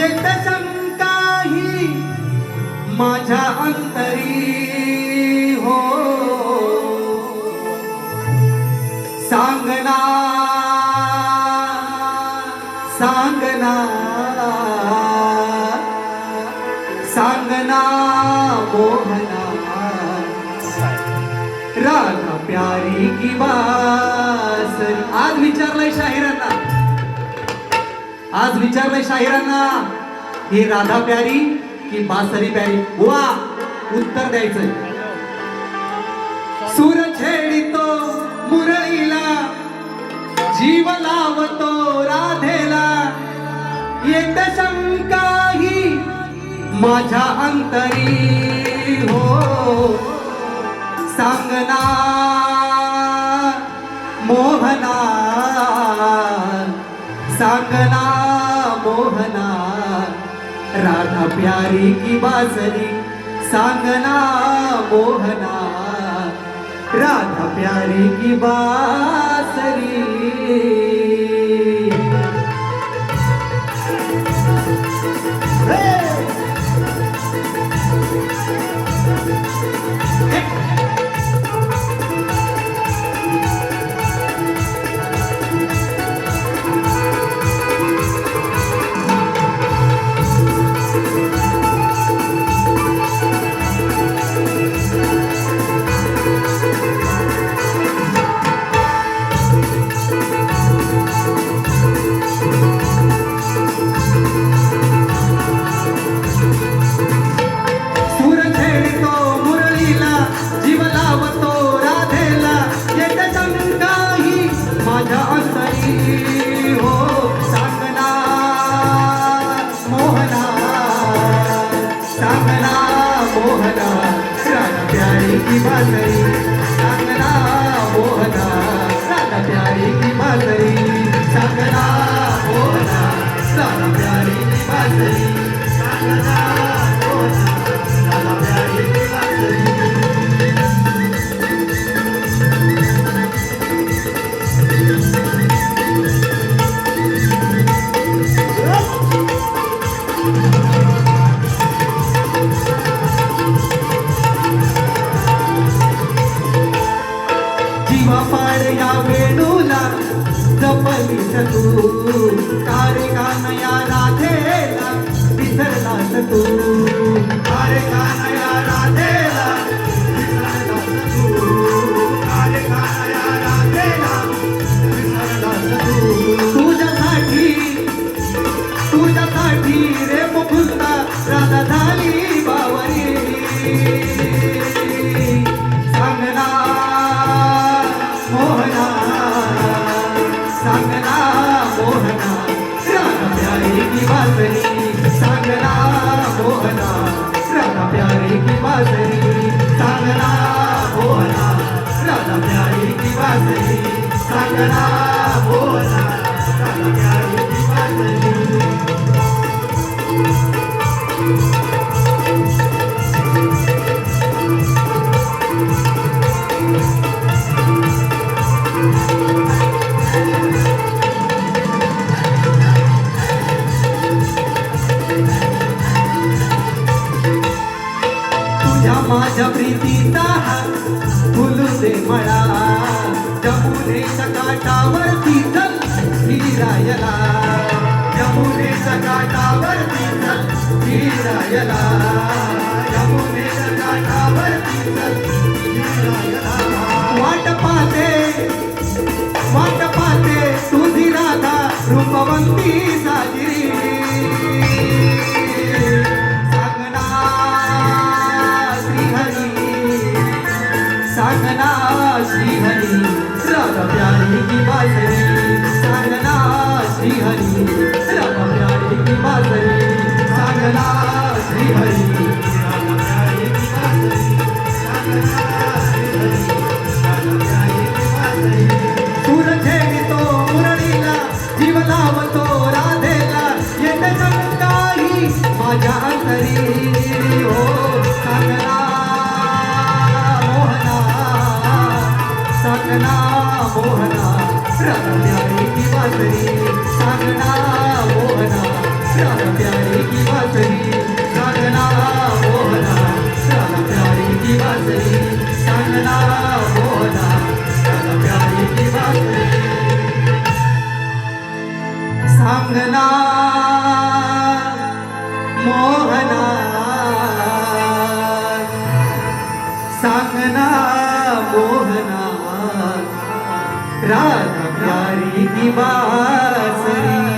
येत शंका ही माझ्या अंतरी हो सांगना सांगना सांगना मोहना राधा प्यारी की बासरी. आज विचारलंय शाहिरांना, आज विचारलंय शाहिरांना ही राधा प्यारी की बासरी प्यारी. वा उत्तर द्यायचंय. सूर छेडितो मुरळीला जीव लावतो राधेला येत शंका ही माझ्या अंतरी हो सांगना मोहना सांगना मोहना राधा प्यारी की बासरी सांगना मोहना राधा प्यारी की बासरी. की बासरी सांगना मोहना राधा प्यारी की बासरी सांगना मोहना राधा प्यारी की बासरी सांगना मोहना राधा प्यारी की बासरी. या वेणूला जपलीस तू कारे कानया राधेला विसरलास तू कारे कानया राधेला विसरलास तू कारे कानया राधेला विसरलास तू तुझ्यासाठी रे मुकुंदा राधा झाली बावरी सांगना मोहना सांगना मोहना राधा प्यारी की बासरी सांगना मोहना राधा प्यारी की बासरी सांगना मोहना राधा प्यारी की बासरी सांगना मोहना राधा प्यारी की बासरी. माझ्या प्रीतीचा फुलू दे मला जमुनेच्या काठावरती चल फिरायला जमुनेच्या काठावरती चल फिरायला जमुनेच्या काठावरती चल फिरायला. वाट पाहते तुझी राधा रूपवंती साजरी सांगना श्रीहरी राधा प्यारी की बासरी सांगना श्रीहरी राधा प्यारी की बासरी सांगना श्रीहरी राधा प्यारी की बासरी सांगना श्रीहरी राधा प्यारी की बासरी. सूर छेडितो मुरळीला जीव लावतो राधेला येत शंका ही माझ्या अंतरी हो सांगना सांगना मोहना राधा प्यारी की बासरी सांगना मोहना राधा प्यारी सांगना मोहना राधा प्यारी की बासरी